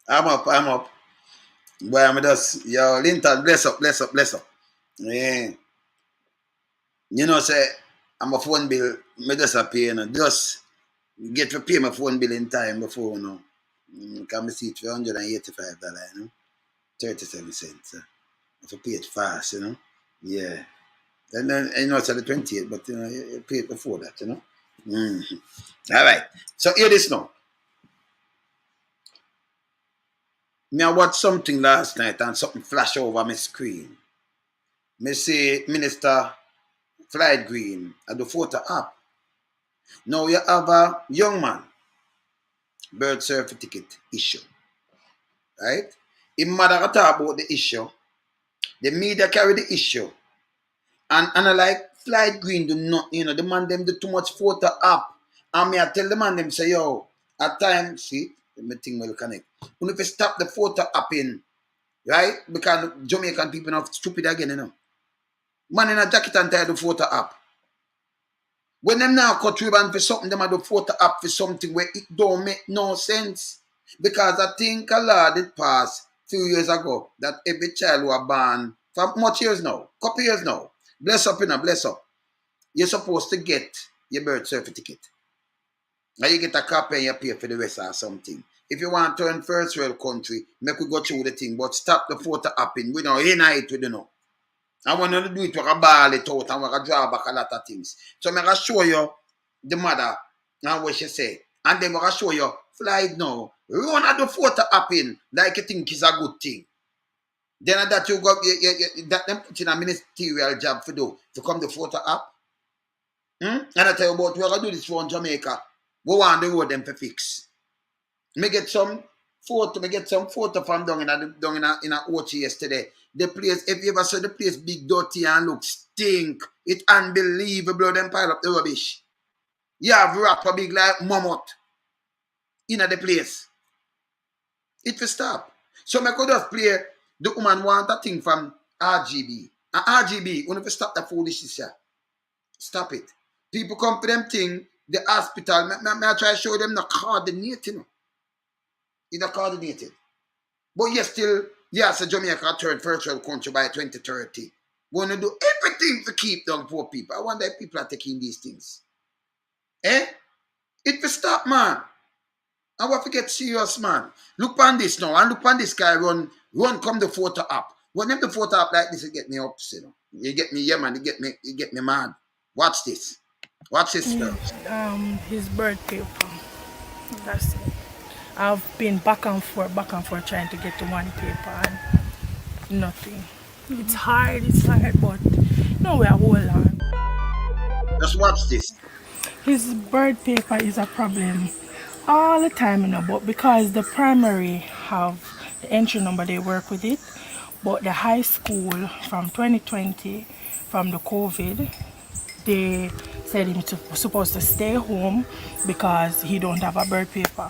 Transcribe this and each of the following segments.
I'm up. Boy, I'm just, yo, Linton, bless up, bless up, bless up. Yeah. You know, say, I'm a phone bill, me just a pay, you know. Just get to pay my phone bill in time before, you know. Can me see it for $185, you know. 37 cents. I have to pay it fast, you know. Yeah. And then, you know, it's at the 28th, but, you know, you pay it before that, you know. Mm-hmm. All right. So, hear this now. Me, I watched something last night and something flash over my screen. Me see Minister.Floyd Green at the photo app. Now you have a young man, birth certificate issue, right? His mother talk about the issue. The media carry the issue. And I like Floyd Green do not, you know, the man them do too much photo app. And me I tell the man them say, yo, at times, see, the thing will connect. When if you stop the photo app in, right? Because Jamaican people are stupid again, you know. Man in a jacket and tie the photo app. When them now cut ribbon for something, them do photo app for something where it don't make no sense. Because I think a law did pass few years ago that every child who are born for much years now, couple years now, bless up, you know, bless up. You're supposed to get your birth certificate. Now you get a copy and you pay for the rest or something. If you want to turn first world country, make we go through the thing, but stop the photo apping. We don't unite with you know. I want to do it with a ball it out and we can draw back a lot of things. So I'm going to show you the mother and what she say. And then I'm going to show you Floyd now. Run at the photo apping like you think is a good thing. Then that you got that them put in a ministerial job for do to come the photo app. And I tell you about we're gonna do this for Jamaica. We want the road them to fix. Me get some photo from down in a OT yesterday. The place, if you ever saw the place big dirty and look stink, it unbelievable them pile up the rubbish. You have rapper big like mammoth in the place. It will stop. So I could just play the woman want a thing from RGB. And RGB, when you stop the foolishness here. Stop it. People come to them thing, the hospital, I try to show them the coordinating. It's not coordinated. But you still, yes, Jamaica third first world country by 2030. We want to do everything to keep down poor people. I wonder if people are taking these things. Eh? It will stop, man. I want to get serious, man. Look on this now, and look on this guy run come the photo up. When them the photo up like this, it get me upset. You know. You get me, yeah, man, you get me mad. Watch this. Watch this first. His birth paper. That's it. I've been back and forth trying to get to one paper and nothing. It's hard, but no, we are hold on. Just watch this. His birth paper is a problem all the time, you know, but because the primary have the entry number, they work with it. But the high school from 2020, from the COVID, they said him to supposed to stay home because he don't have a birth paper.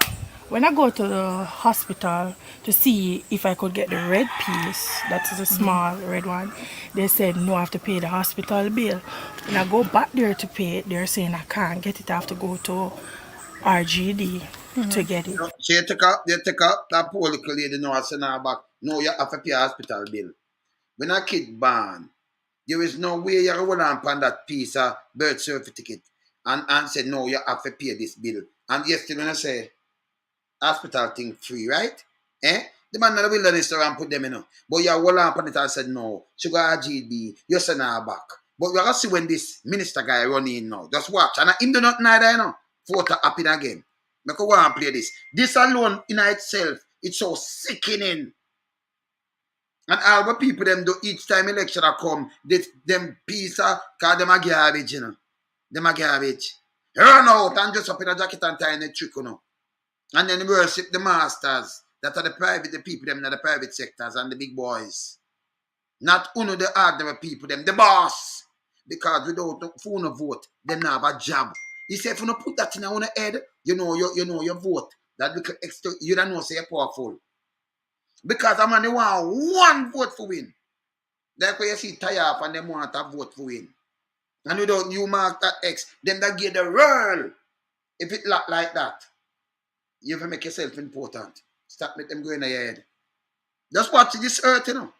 When I go to the hospital to see if I could get the red piece, that is a small red one, they said no, I have to pay the hospital bill. When I go back there to pay it, they're saying I can't get it, I have to go to RGD to get it. So they take up that poor little lady now and send her back. No, you have to pay a hospital bill. When a kid born, there is no way you hold on upon that piece of birth certificate and say, no, you have to pay this bill. And yesterday when I say hospital thing free, right? Eh? The man in the wilderness around put them in. But you hold on upon it and said, no, she got a GD, you send her back. But we're going to see when this minister guy run in now. Just watch. And him do not neither, you know. Photo happen again. I go and play this. This alone in itself, it's so sickening. And all the people them do each time election a come, them piece of, cause them a garbage, you know. Them a garbage. Run out and just up in a jacket and tie in a trick, you know. And then worship the masters that are the people them in the private sectors and the big boys. Not only the ordinary people, them, the boss. Because without phone vote, them not have a job. He said, if you don't put that in your head, you know your vote. That little extra, you don't know say you're powerful. Because a man, they want one vote for win. Like when you see tie off and them want a vote for win. And without you mark that X, them that give the world. If it look like that, you have to make yourself important. Stop let them go in your head. Just watch this earth, you know.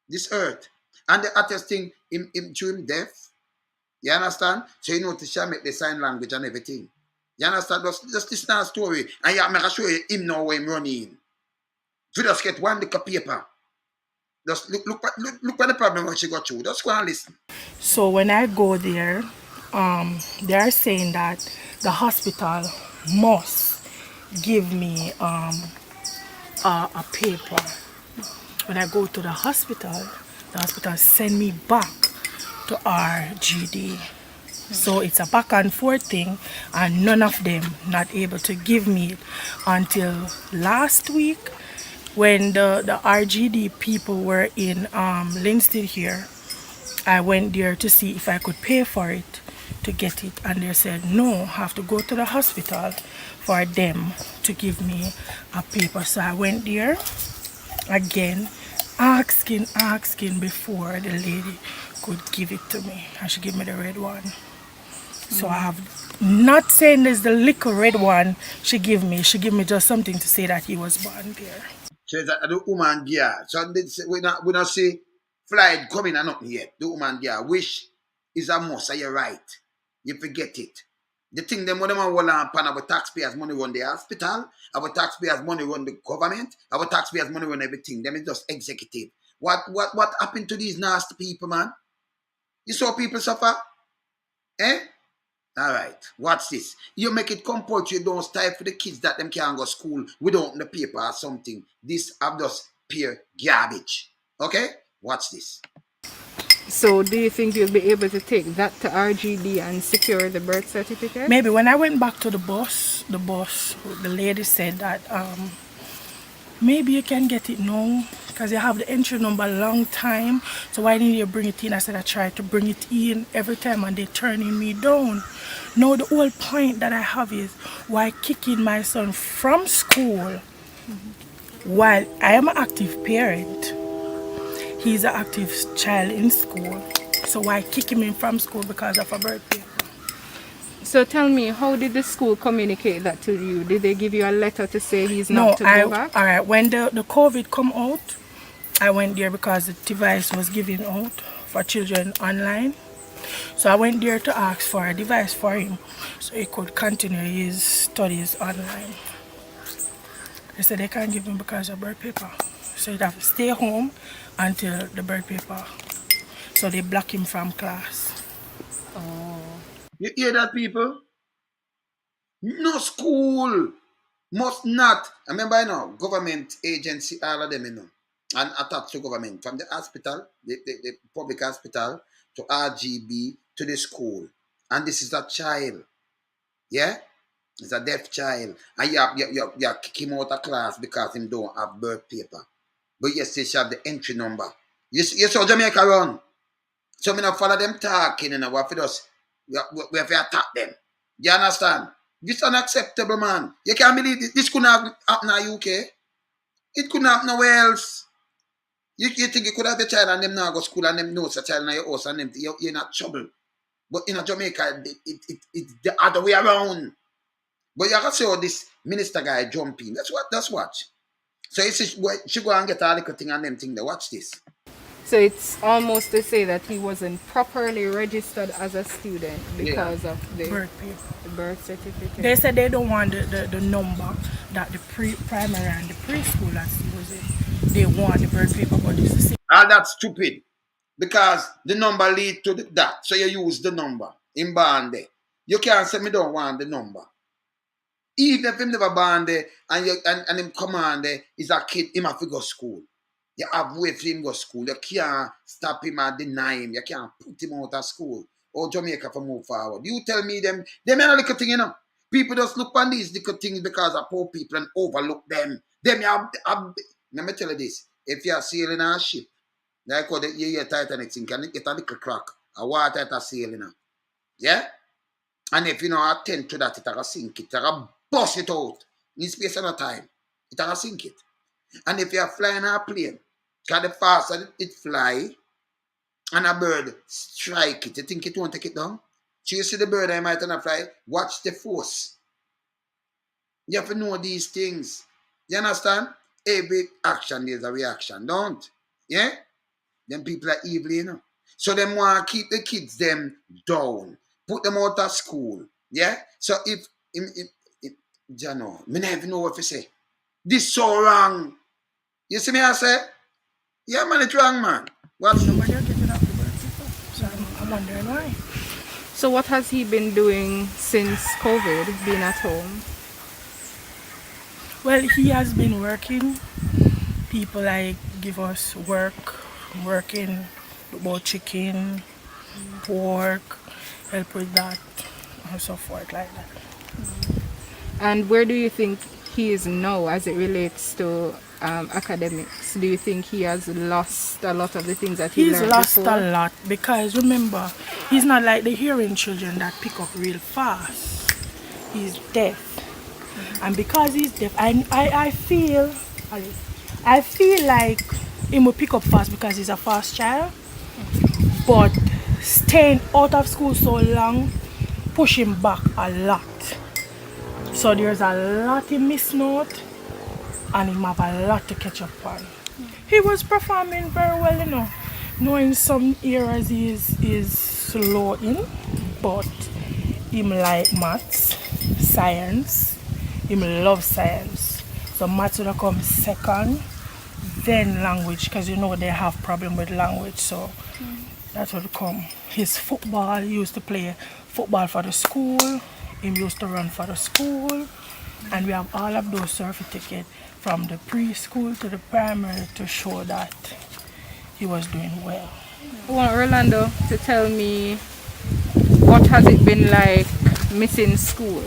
This earth. And the hottest thing, him to him deaf. You understand? So you know to share make the sign language and everything. You understand? Just listen to the story. And you make show you him now where him running. So just get one little paper. Just look what the problem what she got through. Just go and listen. So when I go there, they are saying that the hospital must give me a paper. When I go to the hospital send me back to RGD. So it's a back and forth thing, and none of them not able to give me it until last week when the RGD people were in Linstead here. I went there to see if I could pay for it to get it, and they said no, have to go to the hospital for them to give me a paper. So I went there again, asking before the lady could give it to me, and she gave me the red one. So I have not saying there's the little red one she give me just something to say that he was born there. So that the woman gear. So we not see flight coming and nothing yet. The woman gear. Wish is a must. You're right. You forget it. The thing them when them hold on pan our taxpayers' money run the hospital, our taxpayers' money run the government, our taxpayers' money run everything. Them is just executive. What happened to these nasty people, man? You saw people suffer? Eh? All right, watch this. You make it compulsory, don't style for the kids that them can't go school without the paper or something. This have just pure garbage. Okay? Watch this. So do you think you'll be able to take that to RGD and secure the birth certificate? Maybe when I went back to the lady said that maybe you can get it now because you have the entry number a long time. So why didn't you bring it in? I said I tried to bring it in every time and they're turning me down. No, the whole point that I have is why kicking my son from school while I am an active parent. He's an active child in school. So why kick him in from school because of a birthday? So tell me, how did the school communicate that to you? Did they give you a letter to say he's No, not to go back? all right. When the COVID come out, I went there because the device was given out for children online. So I went there to ask for a device for him so he could continue his studies online. They said they can't give him because of birth paper. So he'd have to stay home until the birth paper. So they block him from class. Oh. You hear that, people? No school. Must not. I remember, government agency, all of them, and attached to government, from the hospital, the public hospital, to RGB, to the school. And this is a child. Yeah? It's a deaf child. And you kick him out of class because he don't have birth paper. But yes, they have the entry number. You saw Jamaica run. So me not follow them talking, we have to just, we have to attack them. You understand? This is unacceptable, man. You can't believe this couldn't happen in the UK. It couldn't happen nowhere else. You think you could have a child and them now go school and them knows a child in your house and them, you're not trouble. But in Jamaica, it's the other way around. But you can see how this minister guy jumping. That's what. So you see, she go and get a little thing and them thing there. Watch this. So it's almost to say that he wasn't properly registered as a student because of the birth certificate. They said they don't want the number that the primary and the preschool are using. They want the birth paper, but it's the same. And that's stupid. Because the number lead to that. So you use the number in band there. You can't say me don't want the number. Even if him never born there and him come on there, he's a kid, him have to go school. You have way for him go school. You can't stop him and deny him. You can't put him out of school. Or Jamaica for move forward. You tell me them are a little thing, People just look on these little things because of poor people and overlook them. Them let me tell you this. If you are sailing on a ship, like how you hear Titanic sink, and it get a little crack, a water at a sailing. Yeah? And if you know attend to that, it'll sink it. It'll bust it out. In space and time. It'll sink it. And if you're flying a plane, because the faster it fly, and a bird strike it, you think it won't take it down? So you see the bird I might not fly, watch the force. You have to know these things. You understand? Every action there's a reaction, don't? Yeah? Them people are evil, you know. So them want to keep the kids them down, put them out of school. Yeah? So if you know, me never know what to say. This so wrong. You see me I say? Yeah, man, it's wrong, man. What's Nobody are getting off the birth people. So I'm wondering why. So what has he been doing since COVID, being at home? Well, he has been working. People like give us working about chicken, pork, help with that, and so forth like that. And where do you think he is now as it relates to academics? Do you think he has lost a lot of the things that he He's learned lost before? a lot because remember, he's not like the hearing children that pick up real fast. He's deaf. And because he's deaf, I feel like he will pick up fast because he's a fast child. But staying out of school so long push him back a lot. So there's a lot he missed note and he have a lot to catch up on. He was performing very well, you know. Knowing some areas is slow in, but him like maths, science. Him love science. So maths would come second, then language, because you know they have problem with language. So that would come. His football, he used to play football for the school. He used to run for the school. And we have all of those certificates from the preschool to the primary to show that he was doing well. I want Rolando to tell me what has it been like missing school?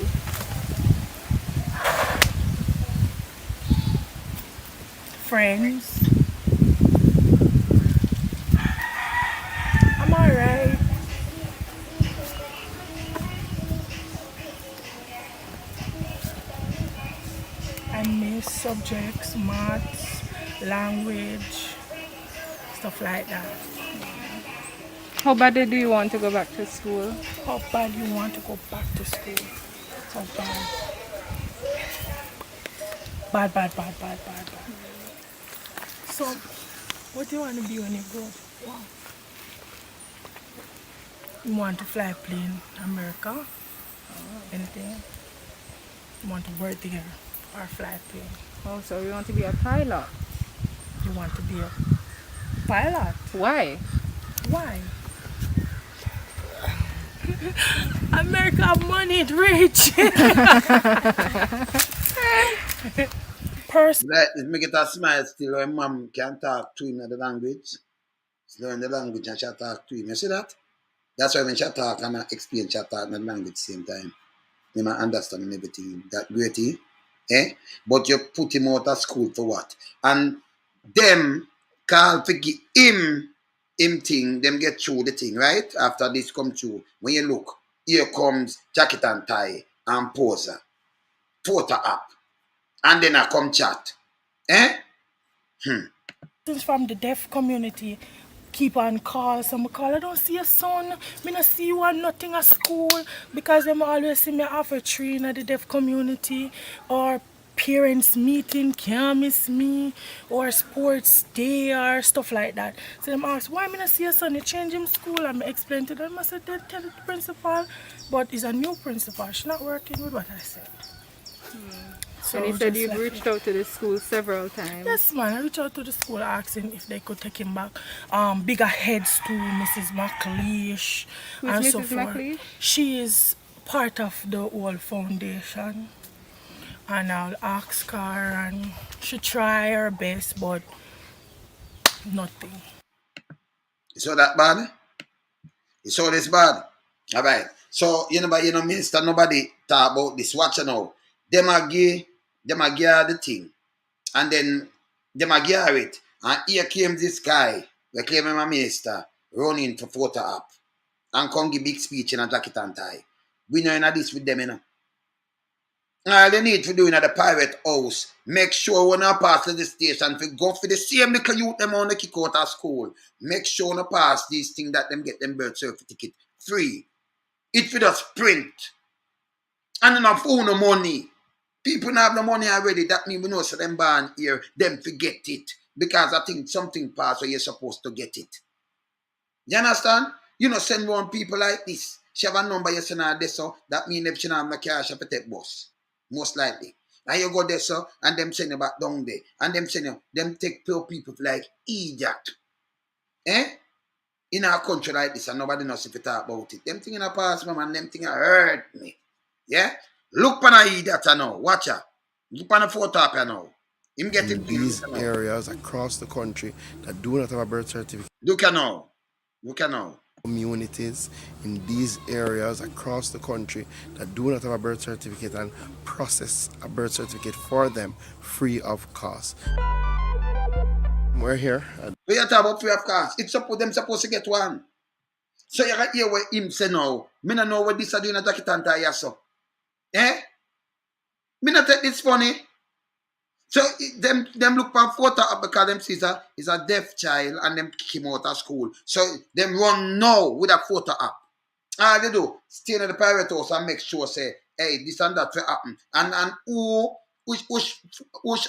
Friends. I'm alright. I miss subjects, maths, language, stuff like that. How badly do you want to go back to school? How bad you want to go back to school? So bad. Bad, bad, bad, bad, bad, bad. So, what do you want to be when you grow up? Wow. You want to fly plane, America? Anything? You want to work there or fly plane? Oh, so you want to be a pilot? You want to be a pilot? Why? Why? America have money, it's rich. Like, it make it a smile still when mom can talk to him in the language. She learn the language and she talk to him. You see that? That's why when she talk and I explain she talk in the language same time. You might understand and everything. That great thing. Eh? But you put him out of school for what? And them call to give him thing, them get through the thing, right? After this come through, when you look, here comes jacket and tie and poser. Photo up. And then I come chat. Eh? From the deaf community keep on call. Some call, I don't see your son. Me not see you and nothing at school because them always see me after tree in the deaf community or parents meeting can't miss me or sports day or stuff like that. So them ask, why me not see your son? You change him school and I explain to them. I said, they tell the principal, but it's a new principal. She's not working with what I said. So And you said just you've like reached out to the school several times. yes, man. I reached out to the school asking if they could take him back. Bigger heads to Mrs. McLeish Who's and Mrs. so forth. McLeish? She is part of the whole foundation. And I'll ask her and she try her best, but nothing. You saw that bad? You saw this bad? Alright. So minister, nobody talk about this. Watch you now. Them a give her the thing. And then them a give her it. And here came this guy, we claim him a minister, running for photo up. And come give big speech in a jacket and tie. We know in this with them, you know. All they need to do in the pirate house, make sure when I pass legislation, if you go for the same little youth them on the kick out of school, make sure when I pass these things that them get them birth certificate free. It for just print. And enough own no money. People not have the money already. That means we know so them born here, them forget it. Because I think something passed where you're supposed to get it. You understand? You know, send one people like this. She have a number you send her there, so that means if she not have no cash, she have to take bus. Most likely. And you go there, so, and them send you back down there. And them send you, them take poor people like idiot. Eh? In our country like this, and nobody knows if you talk about it. Them thing in the past, mom, and them thing hurt me. Yeah? Look on a idiot now. Watch her. Look on a photo up now. Him getting these areas across the country that do not have a birth certificate. Look at now. Look at now. Communities in these areas across the country that do not have a birth certificate and process a birth certificate for them free of cost. We're here. We are talking about free of cost. It's supposed to get one. So you can hear what him say now. Me not know what this are doing a jacket and tie so. Eh? Me not take this funny. So them look for photo up because them see is a deaf child and them kick him out of school. So them run now with a photo up. All they do, stay in the private house and make sure say, hey, this and that will happen. And which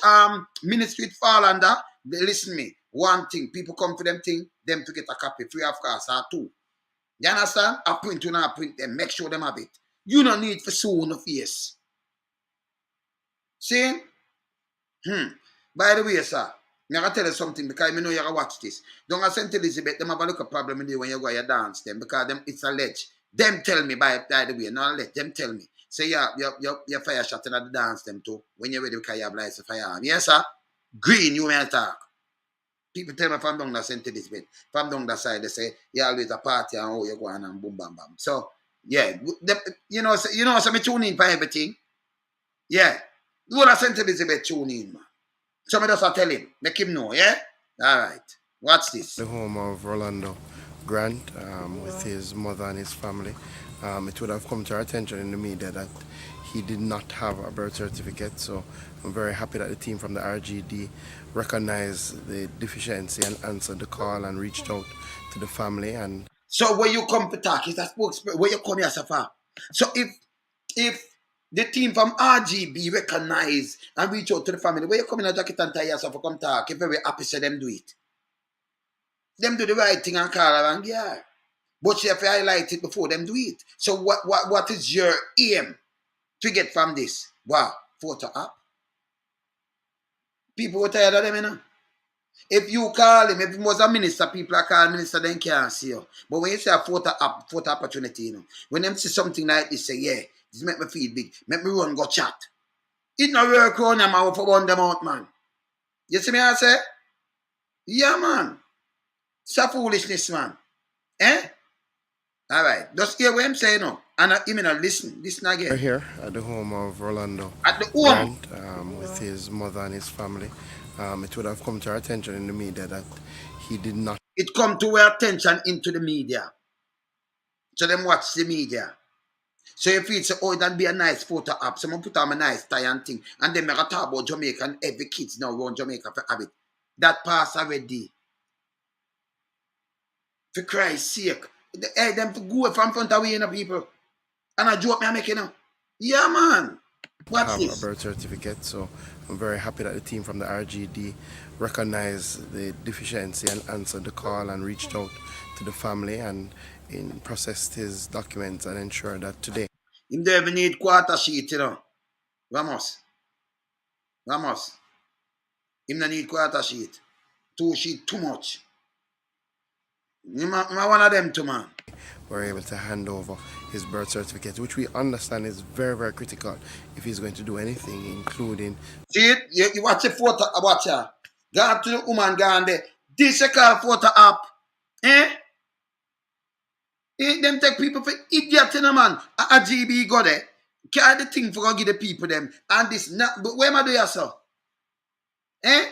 ministry it fall under, they listen me. One thing, people come for them thing, them to get a copy free of cost or two. You understand? I print you now, print them, make sure them have it. You don't need for sue no face. See? By the way, sir, I'm going to tell you something because I know you're going to watch this. Don't I St. Elizabeth, them have a look at problem with you when you go and dance them because them it's alleged. Them tell me, by the way, not alleged, them tell me. Say, you're fire shotting at the dance them too when you're ready because you have lights of firearm. Yes, sir? Green, you may talk. People tell me from down the St. Elizabeth, from down the side, they say, you always a party and oh, you're going and boom, bam, bam. So, yeah, you know, so me tune in for everything. Yeah. Go to St. Elizabeth tune in, man. So me just tell him, make him know, yeah? All right. What's this? The home of Rolando Grant with his mother and his family. It would have come to our attention in the media that he did not have a birth certificate, so I'm very happy that the team from the RGD recognized the deficiency and answered the call and reached out to the family. And so when you come to talk, it's a spokesperson, where you come here so far. So if the team from RGB recognize and reach out to the family, where you come in a jacket and tie yourself for come talk, you're very happy to them do it. Them do the right thing and call around, yeah. But you have to highlight it before them do it. So what is your aim to get from this? Wow, photo up. People were tired of them, you know. If you call him, if he was a minister, people are calling minister, then can't see you. But when you say a photo opportunity, you know, when them see something like this, say, yeah, this make me feel big, make me run, go chat. It no work around them out for one them out, man. You see me I say? Yeah, man. It's a foolishness, man. Eh? All right. Just hear what I'm saying now. And you mean listen again. we're here at the home of Rolando At the home. Grant with his mother and his family. It would have come to our attention in the media that he did not. It come to our attention into the media. So them watch the media. So if it's oh, that'd be a nice photo up. Someone put on a nice tie and thing. And then make a talk about Jamaica and every kids now around Jamaica for have it. That pass already. For Christ's sake. Hey, them to go from front of we, you know, people. And I joke me I make you know. Yeah, man. What's have this? a birth certificate, so I'm very happy that the team from the RGD recognized the deficiency and answered the call and reached out to the family and processed his documents and ensured that today. Him don't even need quarter sheet, you know. Ramos. Him don't need quarter sheet. 2 sheet too much. Him one of them too, man. We're able to hand over his birth certificate, which we understand is very, very critical if he's going to do anything, including. See it? You watch the photo, watch her. Go up to the woman, go on there. This is called photo up. Eh? Them take people for idiot, you know, man. A GB go there. Carry the thing for go give the people them. And this, but where am I do yourself? Eh?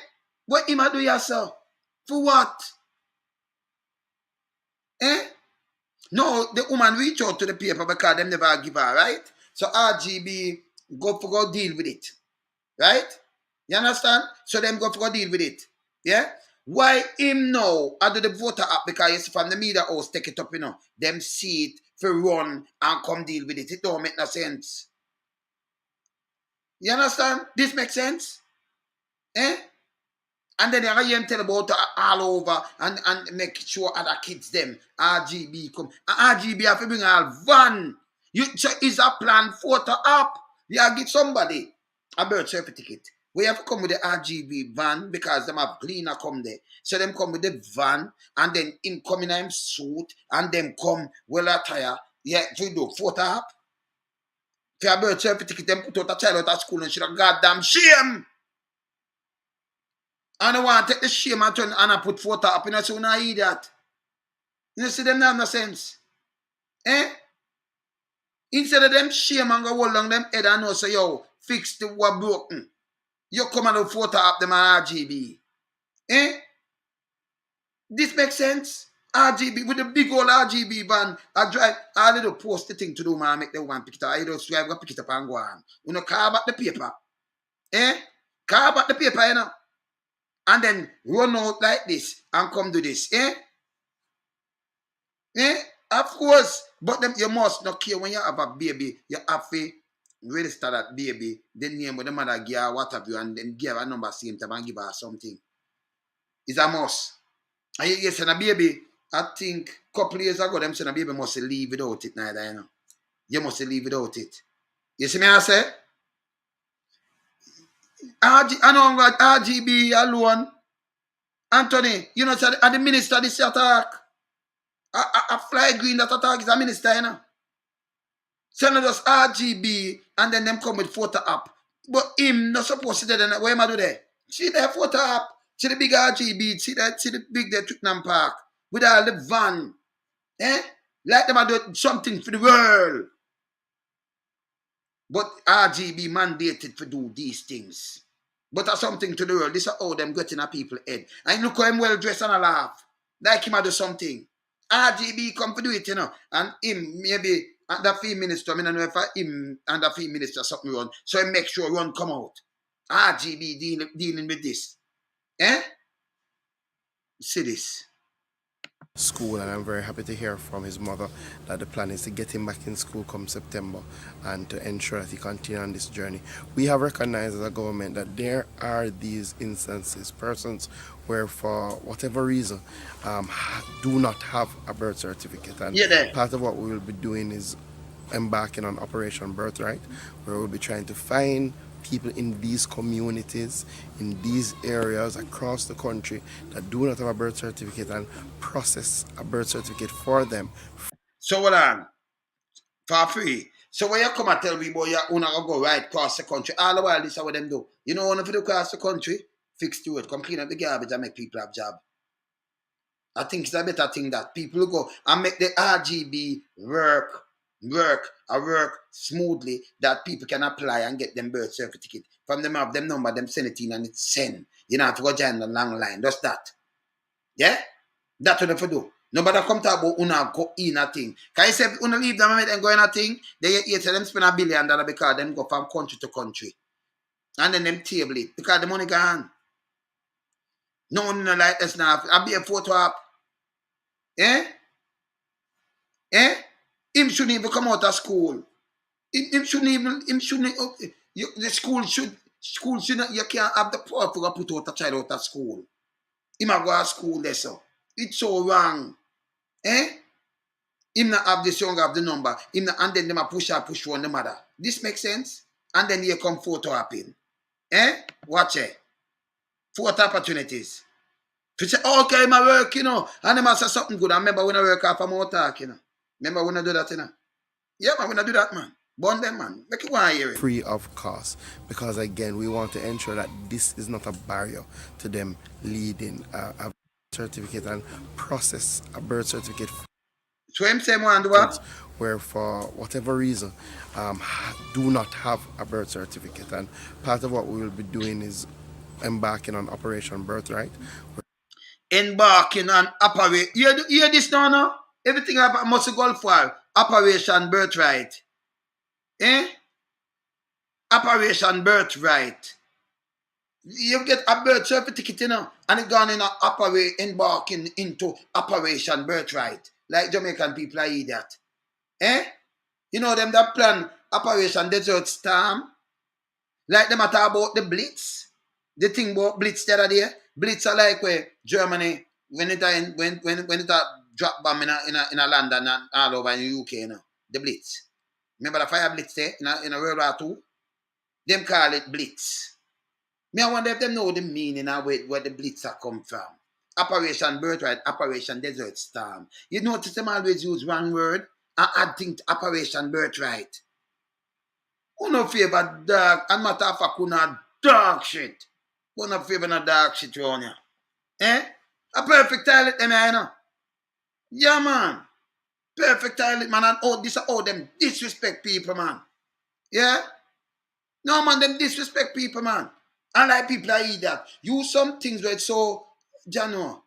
What am I do yourself? For what? Eh? No, the woman reach out to the paper because them never give her, right? So RGB go deal with it. Right? You understand? So them go deal with it. Yeah? Why him now? I do the voter app because you see from the media house take it up, you know. Them see it for run and come deal with it. It don't make no sense. You understand? This makes sense? Eh? And then you hear him tell about all over and make sure other kids them RGB come. And RGB have to bring a van. So is a plan photo up. You have to give somebody a birth certificate. We have to come with the RGB van because them have cleaner come there. So them come with the van and then him come in him suit and them come well attire. Yeah, to do photo up. For a birth certificate, them put out a child out of school and should have goddamn shame. And I want to take the shame and turn and I put photo up in a so I eat that. You see them have no sense. Eh? Instead of them shame and go hold on them head and know say, yo, fix the what broken. You come and do photo up them RGB. Eh? This makes sense? RGB with the big old RGB van. I drive, I little post the thing to do, man, make the one pick it up. I don't drive, go pick it up and go on. You know, carve out the paper. Eh? Carve out the paper, you know. And then run out like this and come do this. Eh? Eh? Of course. But them, you must not care when you have a baby. You have to register that baby, the name of the mother give her what have you, and then give her a number same time and give her something. It's a must. And you send a baby, I think a couple years ago, them send a baby must leave without it neither, you know. You must leave without it. You see me I say? I know RGB alone. Anthony, you know, and the minister this attack. A fly green that attack is a minister, you know. Send us RGB and then them come with photo up. But him not supposed to do that. What am I do there? See that photo up. See the big RGB. See the big there Twickenham Park. With all the van. Eh? Like them do something for the world. But RGB mandated to do these things. But that's something to the world. This is how them getting a people head. And look how him well dressed and a laugh. Like him a do something. RGB come to do it, you know. And him maybe and the female minister, I mean, I know if him and the female minister something wrong. So he make sure one come out. RGB dealing with this. Eh? See this. School, and I'm very happy to hear from his mother that the plan is to get him back in school come September and to ensure that he continues on this journey. We have recognized as a government that there are these instances, persons where for whatever reason do not have a birth certificate, and part of what we will be doing is embarking on Operation Birthright, where we'll be trying to find people in these communities, in these areas across the country that do not have a birth certificate and process a birth certificate for them. So hold on. For free. So when you come and tell me, boy, you're going to go right across the country, all the while this is what them do. You know what if you do across the country? Fix to it. Come clean up the garbage and make people have job. I think it's a better thing that people go and make the RGB work smoothly, that people can apply and get them birth certificate. From them have them number, them send it in and it's sent. You don't have to go join the long line. Just that. Yeah? That's what they do. Nobody come talk about una go in a thing. Can you say una leave them and go in a thing? They say them spend $1 billion because them go from country to country. And then them table it because the money gone. No one like this now. I'll be a photo up. Eh? Eh? Him shouldn't even come out of school. The school should not, you can't have the power to put out a child out of school. Him a go to school there, so. It's so wrong. Eh? Him not have this young have the number. Him not, and then them a push one the mother. This makes sense? And then here come photo happen. Eh? Watch it. Photo opportunities. To say, okay, my work, you know, and them a say something good. I remember when I work off a more talk, you know. Remember when I do that, you know? Yeah, man, when I do that, man. Burn them, man. Make it one hear it. Free of cost. Because, again, we want to ensure that this is not a barrier to them leading a certificate and process a birth certificate. So him say one do what? Where for whatever reason do not have a birth certificate. And part of what we will be doing is embarking on Operation Birthright. Embarking on Operation. You hear this now, no? Everything I must go for Operation Birthright. Eh? Operation Birthright. You get a birth certificate, you know, and it gone in embarking into Operation Birthright. Like Jamaican people are that. Eh? You know them that plan Operation Desert Storm? Like them talk about the Blitz. The thing about Blitz the other day. Blitz are like where Germany when it drop bomb in a London and all over in the UK, you know. The Blitz. Remember the fire Blitz there in a World War II? Them call it Blitz. Me I wonder if them know the meaning of where the Blitz are come from. Operation Birthright, Operation Desert Storm. You notice them always use one word and add thing to Operation Birthright. Who no favor dark, and matter of fact, who not dark shit. Who no favor no dark shit around here. Eh? A perfect toilet, them you know. Yeah, man. Perfect toilet, man. And oh, this is how them disrespect people, man. Yeah? No, man, them disrespect people, man. And like people that eat that. Use some things where it's so, Jano.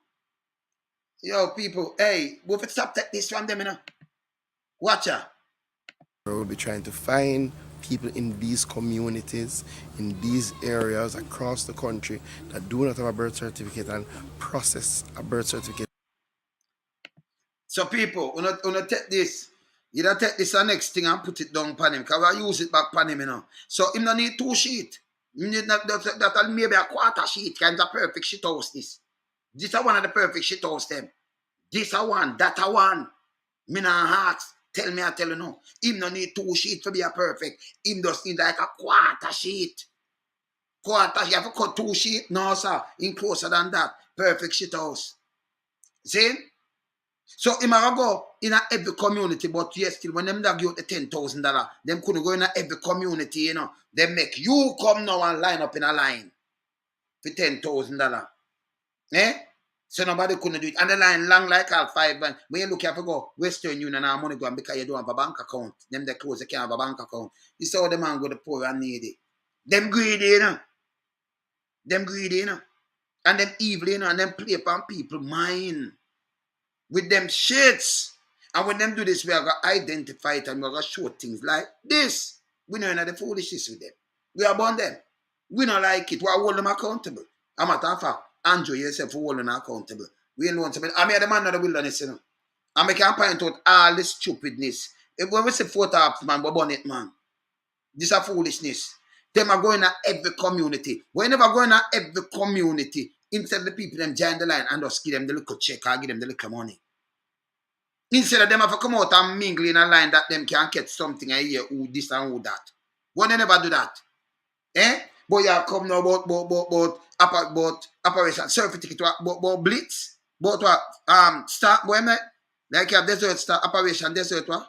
Yo, people, hey, we have to stop take this from them, you know. Watch out. We'll be trying to find people in these communities, in these areas across the country that do not have a birth certificate and process a birth certificate. So people, wanna take this. You don't take this the next thing and put it down pan him. Because I use it back pan him, you know. So him don't need 2 sheet. He need that maybe a quarter sheet. Kind of perfect shit house this. This is one of the perfect shit house them. This a one, that a one. Me nah ask. Tell me I tell you no. Him no need 2 sheet to be a perfect. Him just need like a quarter sheet. Quarter, you have to cut 2 sheet? No, sir. In closer than that. Perfect shit house. See? So him a go in a every community, but yes, still when them give you the $10,000, them couldn't go in a every community, you know. They make you come now and line up in a line for $10,000. Eh? So nobody couldn't do it. And the line long like all 5 man. When you look here for go, Western Union and money going because you don't have a bank account. Them they close, they can't have a bank account. This is how the man go the poor and needy. Them greedy, you know. Them greedy, you know. And them evil, you know, and them play upon people mind. With them shits. And when them do this, we are going to identify it and we are going to show things like this. We know the foolishness with them. We are born them. We don't like it. We are hold them accountable. As a matter of fact, Andrew yourself hold them accountable. We ain't want to be. I mean, the man of the wilderness, you know. And we can point out all this stupidness. When we say photo ops, man, we burn it, man. This is foolishness. Them are going to every community. We never going to every community. Instead of the people them join the line and just give them the little check or give them the little money. Instead of them have to come out and mingle in a line that them can get something and hear who this and who that. Why they never do that? Eh? But you come now about operation certificate, about blitz, about what? Start boy me? Like you have desert start operation desert what?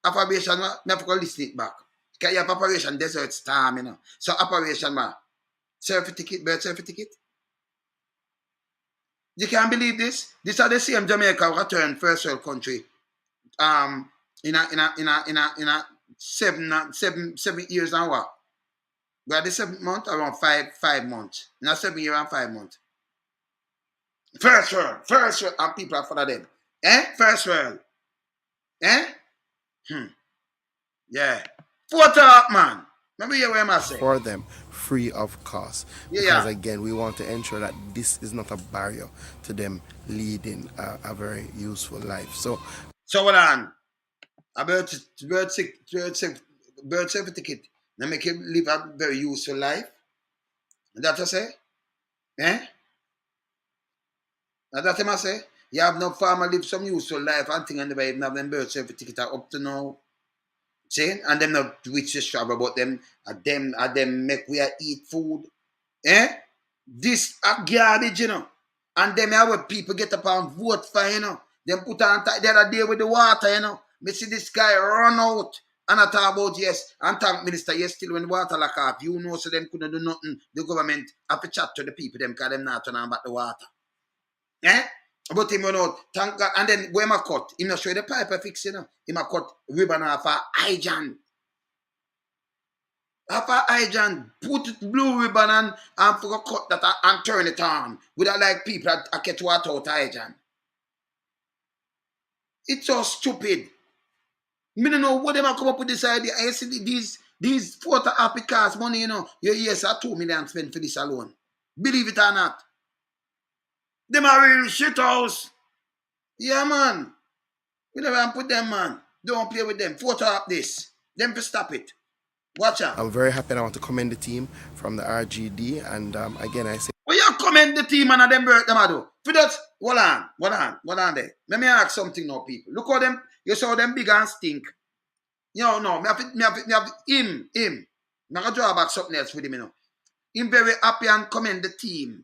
Operation what? Me have to listen it back. Because you have operation desert storm, you know. So operation what? Certificate, birth certificate. You can't believe this. This are the same Jamaica return first world country. In a 7 years and what? We are the 7th month around 5 months. In a 7 year and 5 months. First world, and people are follow them. Eh? First world. Eh? Yeah. Photo up, man. Remember you what I say? For them free of cost. Because again, we want to ensure that this is not a barrier to them leading a very useful life. So hold on. A birth certificate. Now make him live a very useful life. That's what I say? Eh? That's what I say? You have no farmer live some useful life and thing and never even have them birth certificate up to now. See? And them not which just trouble about them. And them make we eat food. Eh? This a garbage, you know. And them are what people get up and vote for, you know. Them put on the other day with the water, you know. Me see this guy run out. And I talk about, yes, and thank minister, yes, still when the water lock off. You know, so them couldn't do nothing. The government have to chat to the people, them, because them not turn on back the water. Eh? But him, you know, thank God. And then, where my cut? Him not show the pipe fix, you know. Him a cut ribbon off a hygiene. Off a hygiene. Put blue ribbon and for cut that and turn it on. Without like people that catch water out hygiene. It's so stupid. Me don't know what them come up with this idea. I see these photo happy cars money, you know. Yes, I 2 million spent for this alone. Believe it or not. Them are real shit house. Yeah, man. We never put them, man. Don't play with them. Photo up this. Them to stop it. Watch out. I'm very happy and I want to commend the team from the RGD. And again, I say, Well, you commend the team and them birth them, I do. For that, hold on there. Let me ask something now, people. Look how them, you saw them big and stink. No, me have him. I'm going to draw back something else with him, Him very happy and commend the team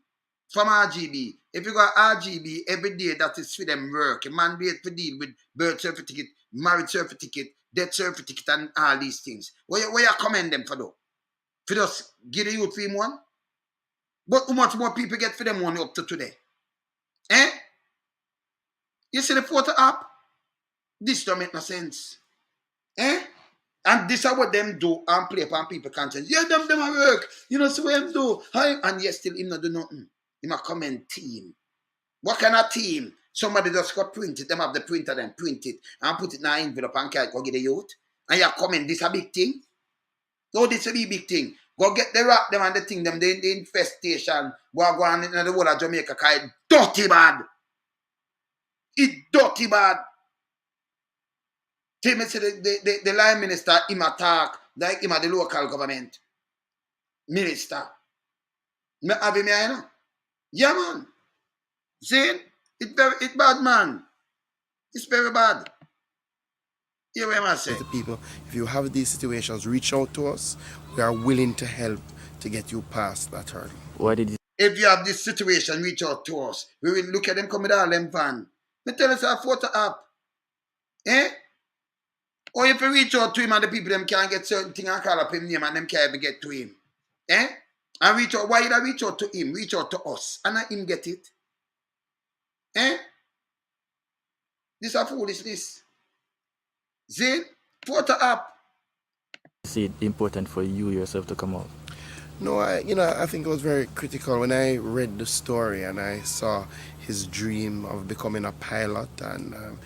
from RGB. If you got RGB every day, that is for them work. A man be able to deal with birth certificate, marriage certificate, death certificate, and all these things. Where you commend them for though? For just give the youth for him one? But how much more people get for them one up to today? You see the photo app? This don't make no sense. And this is what them do and play upon people conscience. Yeah, them a work. You know, see what them do. And yes, still him not do nothing. Him a comment team. What kind of team? Somebody just got printed. Them have the printer, then print it and put it in an envelope and carry go get the youth. And you comment, this a big thing? No, this a big thing. Go get the rap them and the thing them, the infestation. Go on in the whole of Jamaica, because it's dirty bad. It's dirty bad. Tell me, say the line minister, him attack, like him at the local government. Minister. Me have him here, you know? Yeah, man. See? It's bad, man. It's very bad. Hear what I say? to people, if you have these situations, reach out to us. We are willing to help to get you past that hurdle. What did you If you have this situation, reach out to us. We will look at them come with all them van. Me tell us our photo app. Or if you reach out to him and the people them can't get certain things and call up him name and them can't even get to him. And reach out. Why did I reach out to him? Reach out to us. And let him get it. This is foolishness. See? Photo app. see it important for you yourself to come out? No, I think it was very critical when I read the story and I saw his dream of becoming a pilot and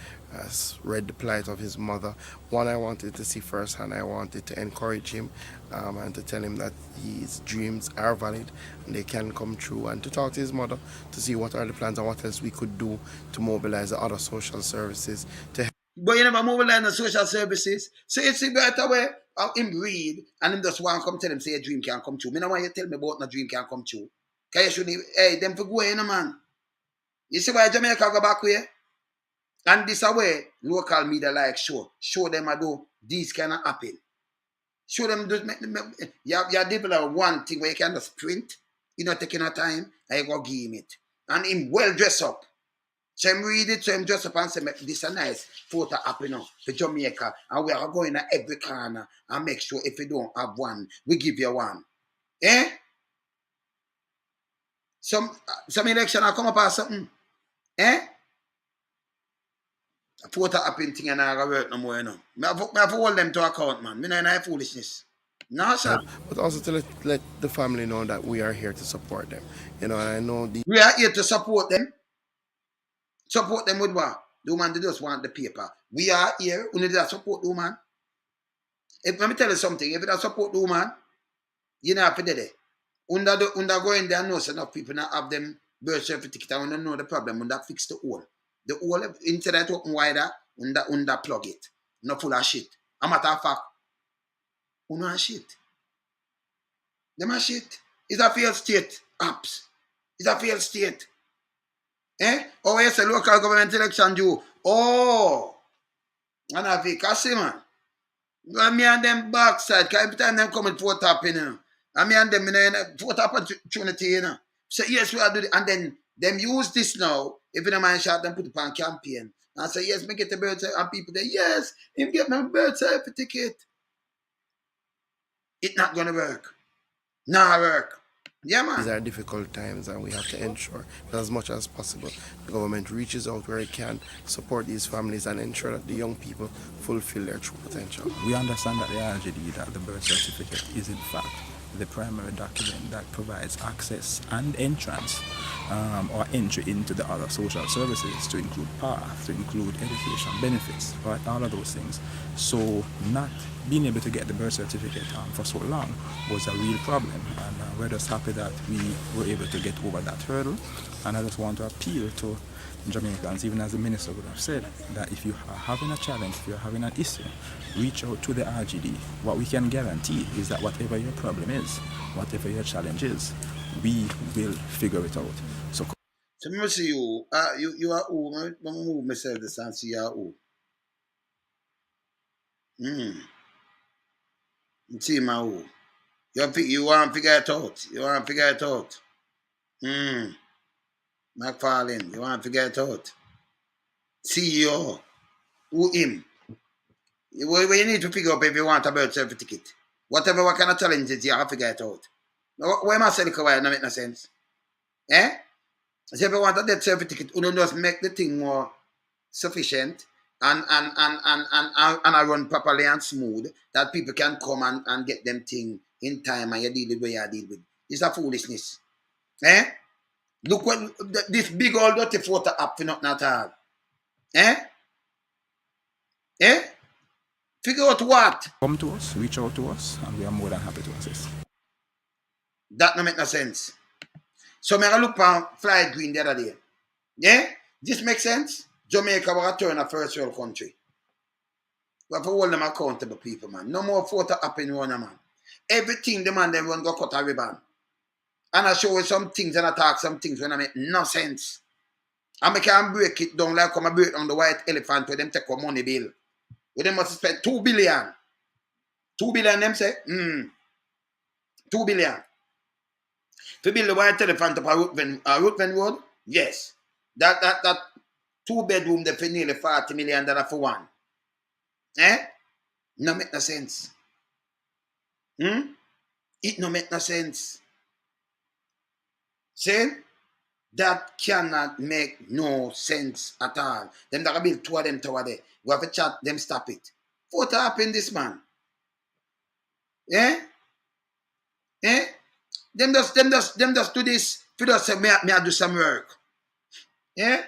read the plight of his mother. One, I wanted to see firsthand. I wanted to encourage him and to tell him that his dreams are valid and they can come true, and to talk to his mother to see what are the plans and what else we could do to mobilize the other social services to But you never mobilize the social services. So it's a better way of him read and him just want to come tell him say a dream can come true. Me no want you tell me about no dream can come true. Because you shouldn't, them for go in, man. You see why Jamaica go back way? And this way, local media like show them I do these kind of happen. Show them, you develop one thing where you can just print, you know, taking a time, and you go give him it. And him well dressed up. So him read it, so him dress up and say, this is a nice photo app, you know, for Jamaica. And we are going at every corner and make sure if you don't have one, we give you one. Some election will come up or something. A photo happen thing and I work no more, you know. I have to hold them to account, man. Me no foolishness. No, sir. but also to let the family know that we are here to support them. You know, and I know We are here to support them. Support them with what? The woman, they just want the paper. We are here. We need to support the woman. Let me tell you something. If you don't support the woman, you don't have to do it. Under going there, know enough people not have them birth certificate and don't know the problem. Under fix the hole. The hole, instead of open wider, under plug it. Not full of shit. A matter of fact, who know shit? Them are shit. It's a failed state. Apps. It's a failed state. Oh, yes, a local government election due. Oh. And I think, I see, man. Well, me and them backside, because every time them come with vote up, you know. And me and them, you know, vote opportunity, you know. So, yes, we are doing it. And then, them use this now. If you don't mind shot, them put it on campaign. And say, yes, me get the birth certificate. And people say, yes, him get my birth certificate. It's not going to work. Not work. Yeah, man. these are difficult times and we have to ensure that as much as possible the government reaches out where it can, support these families and ensure that the young people fulfill their true potential. We understand that the RGD, that the birth certificate is in fact the primary document that provides access and entrance or entry into the other social services, to include path, to include education, benefits, right, all of those things. So not being able to get the birth certificate for so long was a real problem. And we're just happy that we were able to get over that hurdle. And I just want to appeal to Jamaicans, even as the minister would have said, that if you are having a challenge, if you're having an issue, reach out to the RGD. What we can guarantee is that whatever your problem is, whatever your challenge is, we will figure it out. So let me see you. You are who? Let me move myself this and see you are who. See my who. You want to figure it out. You want to figure it out. McFarlane, you want to figure it out. CEO. Who him? What you need to figure out if you want a birth certificate. Whatever what kind of challenge it is, you have to figure it out. Why am I saying it make no sense? Eh? So if you want a death certificate, you don't just make the thing more sufficient and I run properly and smooth that people can come and get them thing in time and you deal with what you deal with. It's a foolishness. Eh? Look what this big old dirty photo app for nothing at all. Eh? Eh? Figure out what? come to us, reach out to us, and we are more than happy to assist. That don't make no sense. So I look at Floyd Green the other day. Yeah? This makes sense? Jamaica will turn a first world country. We have to hold them accountable, people, man. No more photo app in one, man. Everything the man them run go cut a ribbon. And I show you some things and I talk some things when I make no sense. And I can break it down like come I break down the white elephant where them take a money bill. Where them must spend 2 billion. 2 billion them say? 2 billion. To build the white elephant up a Ruthven Road? Yes. That 2-bedroom they for nearly $40 million for one. Eh? No make no sense. It no make no sense. See? That cannot make no sense at all. Them that build 2 of them tower there. We have to chat them stop it. What happened this man? Eh? Eh? Them just do this. For us say me I do some work. Yeah?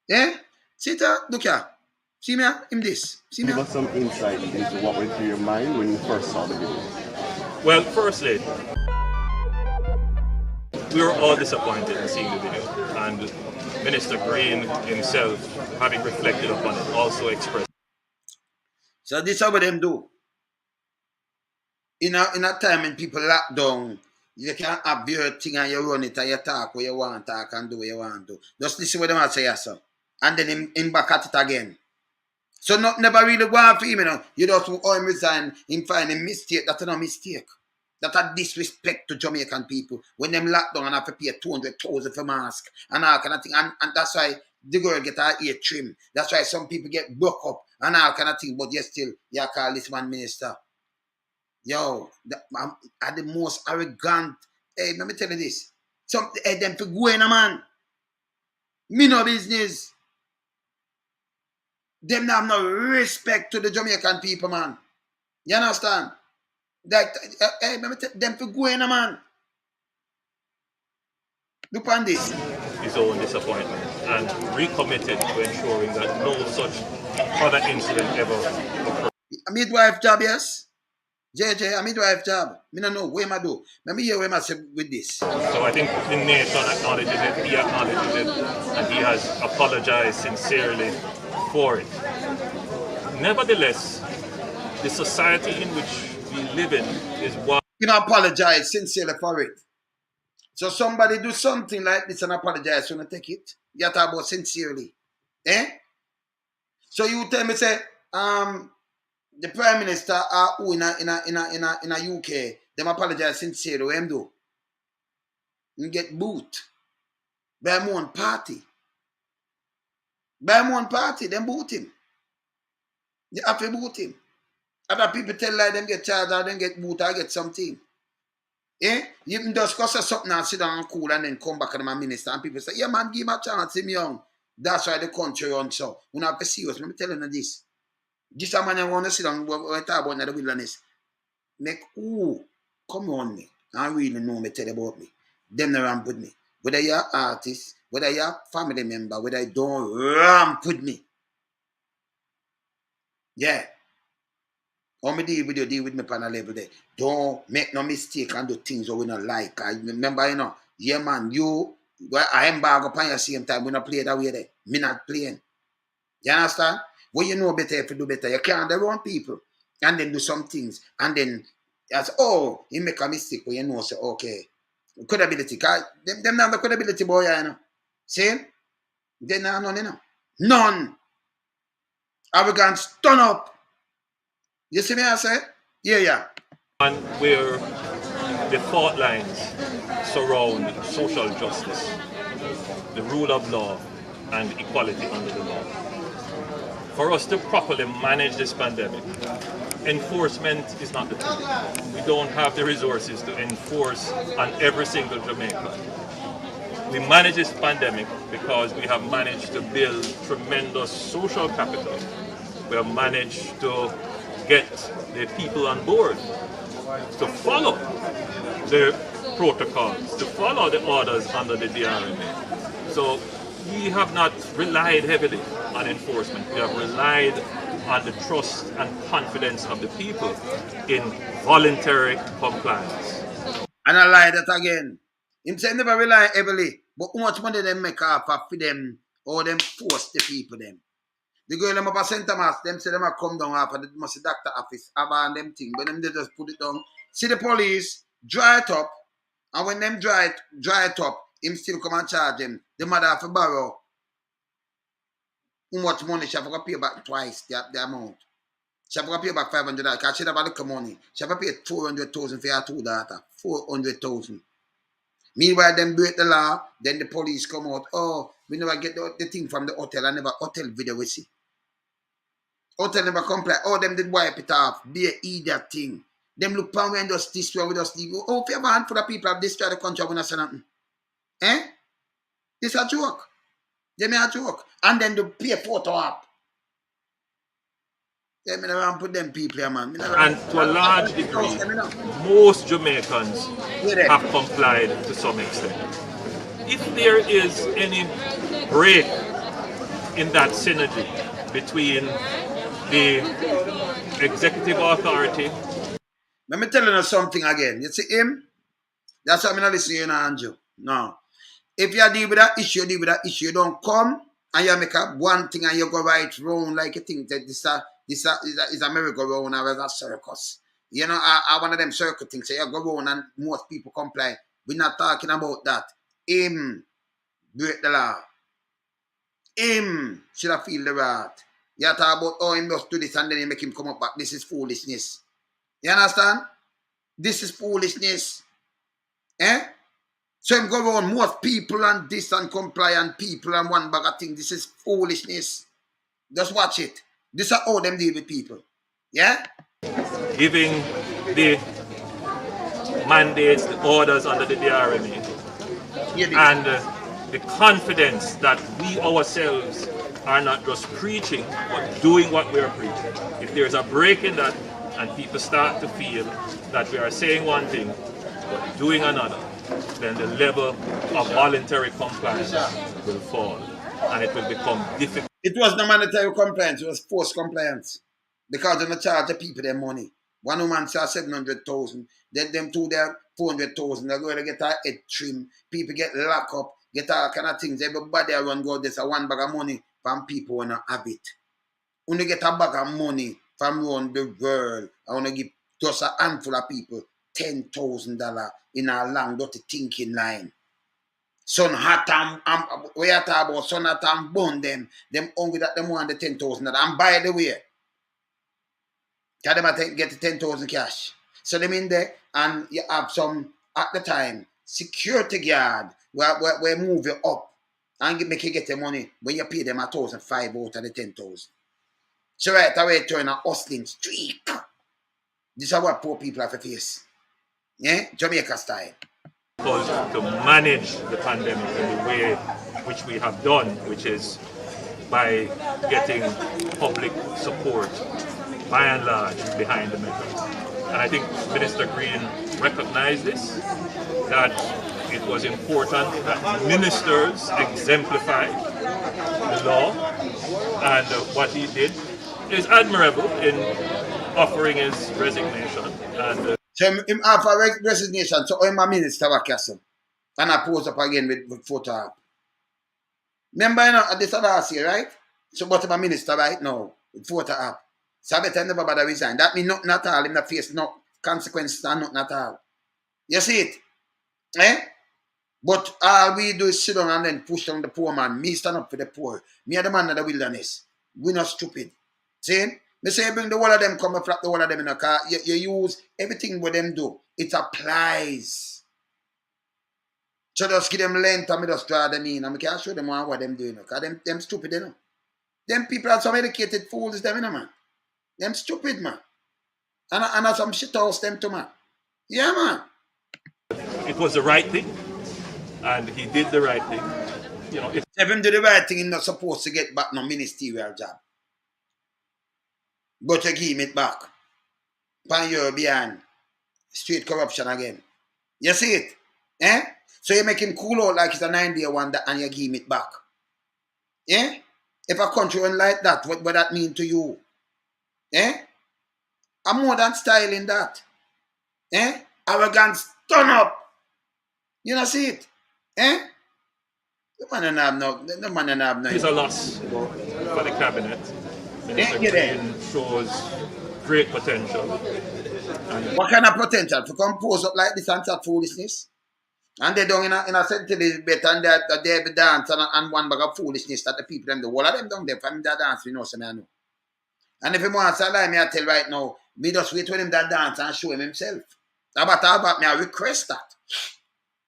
Yeah? See that? Look here. See me him this. See me. Give us some insight into what went through your mind when you first saw the video. Well, firstly, we were all disappointed in seeing the video, and Minister Green himself, having reflected upon it, also expressed. So this is what them do. In a time when people lock down, you can have your thing and you run it and you talk what you want to talk and do what you want to. Just listen what them say yourself. And then him back at it again. So never really go on for him, you know. You just owe him resign, him find a mistake. That's not a mistake. That's a disrespect to Jamaican people. When them lock down and have to pay 200,000 for mask and all kind of thing. And that's why the girl get her ear trim. That's why some people get broke up and all kind of thing. But you still, you call this man minister. Yo, I'm the most arrogant. Hey, let me tell you this. Them to go in a man. Me no business. Them have no respect to the Jamaican people, man. You understand? That hey, let me tell them to go in a man. Look on this. His own disappointment and recommitted to ensuring that no such other incident ever occurred. A midwife job, yes? JJ, a midwife job. Me don't know what I do. Let me hear what I say with this. So I think the nation acknowledges it, he acknowledges it, and he has apologized sincerely for it. Nevertheless, the society in which we live in is one. You know, apologize sincerely for it. So somebody do something like this and apologize when I take it. You talk about sincerely. Eh? So you tell me say, the Prime Minister who in a UK, them apologize sincerely, what them do? You get boot. By my own party. By my own party, them boot him. You have to boot him. Other people tell like them get charged or them get boot or get something. Eh? You can just go say something and sit down and cool and then come back to my minister and people say, yeah man, give him a chance, him young. That's why the country runs so. We have to be serious. Let me tell you this. This a man I want to sit down and talk about the wilderness. Make who come on me and really know me, tell about me. Them no ramp with me. Whether you're artist, whether you're family member, whether you don't ramp with me. Yeah. How me deal with me on a level there. Don't make no mistake and do things that we not like. I remember, yeah man, I embargo upon your same time, we not play that way there. Me not playing. You understand? When you know better, if you do better, you can't the wrong people. And then do some things. And then, you make a mistake, but you know, say, okay. Credibility. Cause them not the credibility, boy, See? They not none, None. Arrogance, turn up. You see me, I say? Yeah. And where the fault lines surround social justice, the rule of law, and equality under the law. For us to properly manage this pandemic, enforcement is not the tool. We don't have the resources to enforce on every single Jamaican. We manage this pandemic because we have managed to build tremendous social capital. We have managed to get the people on board to follow the protocols, to follow the orders under the DRMA. So we have not relied heavily on enforcement. We have relied on the trust and confidence of the people in voluntary compliance. And I lie that again. Him say never rely heavily, but how much money they make off for them or them force the people them. The girl them up at St. Thomas, them say them a come down after the doctor office, about them thing, but them they just put it down. See the police, dry it up, and when them dry it up, him still come and charge them. The mother have to borrow. How much money she have to pay back twice the amount. She have to pay back $500 because she have a little money. She have to pay 400,000 for her two daughters. 400,000. Meanwhile, them break the law, then the police come out. Oh, we never get the thing from the hotel. I never hotel video we see. Hotel never comply. Oh, them did wipe it off. They eat that thing. Them look pound and just destroy with us. Oh, if you have a handful of people have destroyed the country, we not say nothing. It's a joke. They make a joke. And then they pay photo up. They never put them people here, man. And to a large degree, most Jamaicans have complied to some extent. If there is any break in that synergy between the executive authority. Let me tell you something again. You see him? That's why I'm not listening to Andrew. No. If you deal with that issue, you don't come and you make up one thing and you go right round like you think that this is a merry-go-round or a circus. You know, I one of them circus things. So you go round and most people comply. We're not talking about that. Him break the law. Him should have feel the wrath. You talk about, oh, him must do this and then you make him come up back. This is foolishness. You understand? This is foolishness. So him go around most people and this and compliant people and one bag of things. This is foolishness. Just watch it. This is how them deal with people. Yeah? Giving the mandates, the orders under the DRMA, and the confidence that we ourselves are not just preaching, but doing what we are preaching. If there's a break in that and people start to feel that we are saying one thing, but doing another, then the level of voluntary compliance will fall and it will become difficult. It was no mandatory compliance, it was forced compliance. Because they don't charge the people their money. One woman said 700,000, then them two there 400,000. They're going to get a head trim. People get locked up, get all kind of things. Everybody around go, there's a one bag of money from people who don't have it. When you get a bag of money from around the world, I want to give just a handful of people $10,000 in a long dirty thinking line. Son hot and we are talking about son hot and burn them hungry that them want the $10,000. And by the way, can them get the 10,000 cash. So them in there and you have some at the time security guard where move you up and make you get the money when you pay them 1,500 out of the 10,000. So right away turn a hustling streak. This is what poor people have to face. Yeah? Jamaica style. Because to manage the pandemic in the way which we have done, which is by getting public support by and large behind the measures. And I think Minister Green recognized this, that it was important that ministers exemplify the law, and what he did is admirable in offering his resignation and So him offer resignation, so I'm a minister wa castle. And I pose up again with photo up. Remember, you know, at this last year, right? So but I'm a minister right now with photo up. So I better never bother resign. That means nothing at all. Him not face no consequences and nothing at all. You see it? Eh? But all we do is sit down and then push down the poor man. Me stand up for the poor. Me are the man of the wilderness. We not stupid. See? Me say bring the whole of them, come and flap the whole of them in a car. You use everything what them do. It applies. So just give them length and me just draw them in. And I can't show them what them doing. Because them stupid, you know. Them people are some educated fools, them, you know, man. Them stupid, man. And some shit house them too, man. Yeah, man. it was the right thing, and he did the right thing. You know, If him do the right thing, he's not supposed to get back no ministerial job. But you give him it back. Pan your behind. Straight corruption again. You see it? Eh? So you make him cool out like it's a 9-day wonder and you give him it back. Eh? If a country run like that, what that mean to you? Eh? I'm more than style in that. Eh? Arrogance, turn up. You know see it? Eh? The man don't have no. it's a loss for the cabinet. Minister Get it. Green shows great potential. And What kind of potential to come pose up like this and chat foolishness? And they don't in a sensitive bit and they have a dance and one bag of foolishness that the people them do. All of them down there from that dance, we know some I know. And if he wants to lie, me I tell right now, me just wait for him that dance and show him himself. About me, I request that.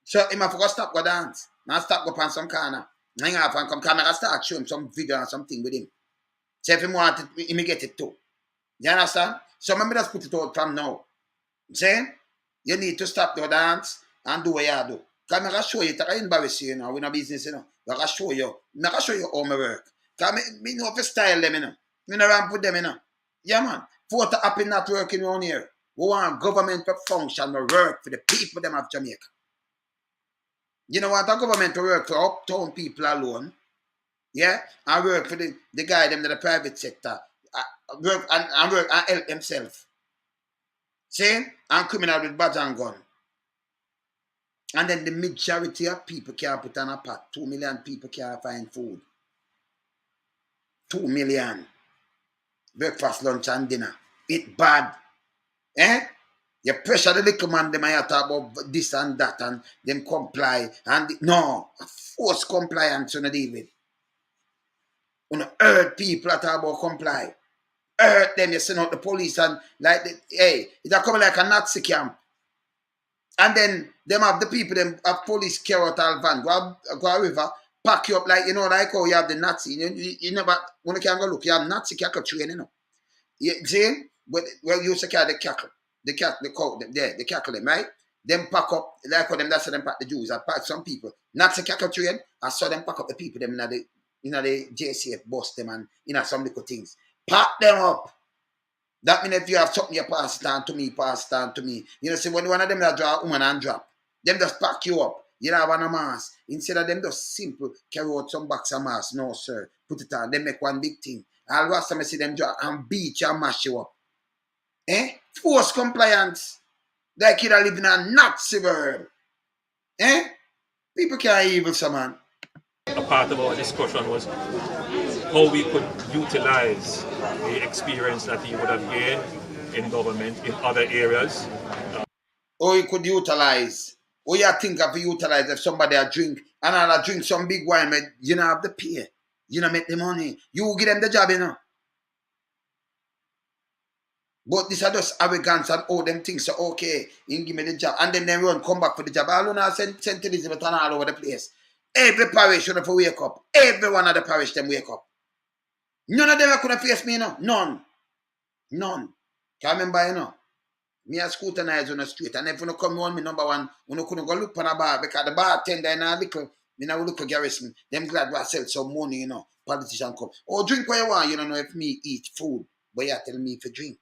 So him have to go stop go dance. Now stop go on some corner. Hang off and come camera start show him some video or something with him. So if he want it, he may get it too. You understand? So maybe just put it out from now. I'm saying? You need to stop the dance and do what you do. Because I'm going to show you, it's going to embarrass you, you know, we're not business, you know. I'm going to show you. I'm going to show you how I work. Because I know if you style them, you know. I know how to put them, you know. Yeah, man. Photo happen not working around here. We want government to function, to work for the people them of Jamaica. You know what? A government to work for uptown people alone. Yeah? And work for the guy them in the private sector. Work and help themselves. See? And criminal with badge and gun. And then the majority of people can't put on a pot. 2 million people can't find food. 2 million. Breakfast, lunch, and dinner. It bad. Eh? You pressure the little man, them I talk about this and that, and them comply. And no, force compliance on David. On hurt people that talk about comply. Hurt them, you send out the police and like, hey, it's coming like a Nazi camp. And then them have the people, them have police carry out all van, go river, pack you up like, you know, like how you have the Nazi. You never, when you can go look, you have Nazi cattle train, you know. You see? Well, you used to carry the cattle. The cow, the cattle, them, right? Them pack up, like how them, that's how them pack the Jews. I pack some people. Nazi cattle train, I saw them pack up the people, them in the JCF bus, them, and some little things. Pack them up. That means if you have something, you pass it on to me, pass it on to me. You know, see, when one of them that draw a woman and drop, them just pack you up. You don't have a mask. Instead of them just simple, carry out some box of mask. No, sir. Put it on. They make one big thing. I'll watch them see them drop and beat you and mash you up. Eh? Force compliance. Like you are living in a Nazi world. Eh? People can't evil someone. a part of our discussion was how we could utilize the experience that he would have gained in government in other areas. Or you could utilize. Or you think of utilize if somebody a drink and I'll drink some big wine, but you don't have the pay. You don't make the money. You give them the job, you know. But this are just arrogance and all them things. So okay, you give me the job. And then they run, come back for the job. All of them sent Elizabeth and all over the place. Every parish should have to wake up. Every one of the parish them wake up. None of them could have faced me, you know. None. Can't remember, you know. Me a scrutinize on the street. And if you come on me, number one, you couldn't go look for a bar because the bartender in a little, me now look for garrison. Them glad we sell some money, you know. Politician come. Oh, drink what you want. You don't know if me eat food. But you tell me if you drink.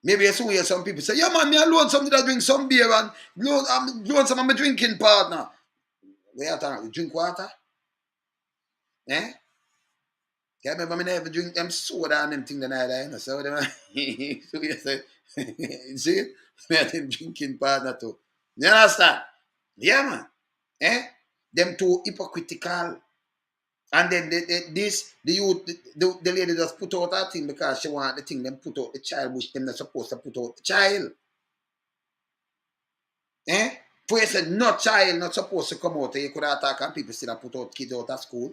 Maybe you hear some people say, yeah man, me alone something that drink some beer and loan some of my drinking partner. Where you talking? Drink water? Eh? I remember me never drink them soda and them thing the night, you know. So them so you say, see, me and them drinking partner too. You understand? Yeah, man. Eh? Them too hypocritical. And then the youth, the lady just put out that thing because she want the thing, them put out the child, which them not supposed to put out the child. Eh? For you said no child not supposed to come out, you could attack and people still put out kids out of school.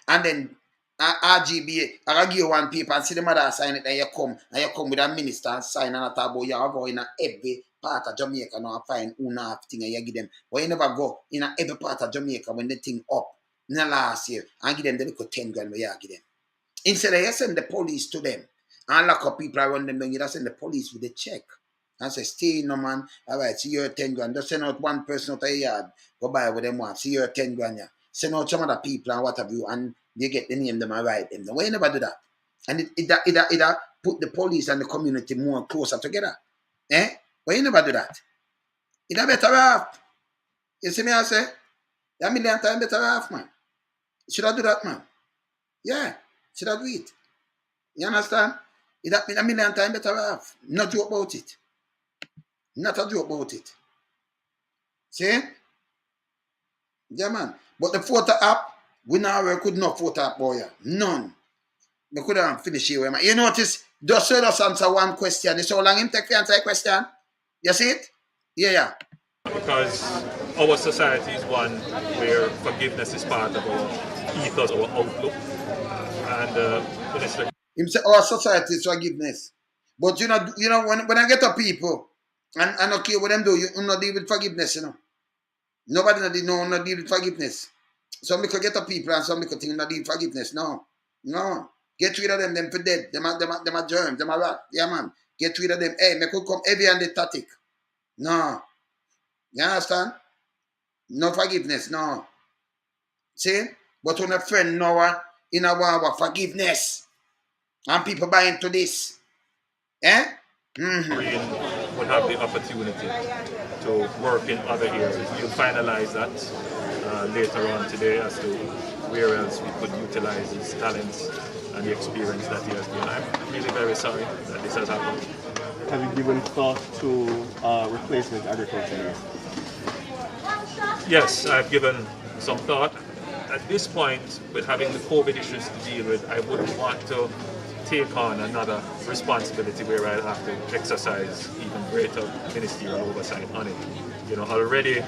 And then RGBA, I give you one paper and see the mother sign it, and you come with a minister and sign and talk about you have in every part of Jamaica now find who not have thing and you give them. But you never go in every part of Jamaica when the thing up in the last year and give them the little 10 grand where you give them. Instead of you send the police to them and lock up people around them, then you just send the police with a check. And say, stay no man, all right, see your 10 grand. Just send out one person out of the yard, go buy what them want, see your 10 grand, yeah. Send out some other people and what have you, and they get the name them and write them. Why you never do that? And it put the police and the community more closer together. Eh? Why you never do that? It's better off. You see me I say? A million times better off, man. Should I do that, man? Yeah. Should I do it? You understand? It's a million times better off. Not joke about it. Not a joke about it. See? Yeah, man. But the photo app, we now could not photo app, boy. None. We couldn't finish here. You notice, just answer one question. It's how long him take to answer a question? You see it? Yeah. Because our society is one where forgiveness is part of our ethos, our outlook. And Minister... Him say our society is forgiveness. But you know, when I get to people, and I don't care what them do, you not deal with forgiveness, you know. Nobody not deal with forgiveness. Some could get to people and some could think not deal with forgiveness. No. Get rid of them for dead. Them are germs, them are rat. Yeah, man. Get rid of them. Hey, me could come heavy and static. No. You understand? No forgiveness, no. See? But when a friend know in a war forgiveness. And people buy into this. Eh? Green would have the opportunity to work in other areas. You'll finalize that later on today as to where else we could utilize his talents and the experience that he has gained. I'm really very sorry that this has happened. Have you given thought to replacement agriculture minister? Yes, I've given some thought. At this point, with having the COVID issues to deal with, I wouldn't want to take on another responsibility where I have to exercise even greater ministerial oversight on it. You know, already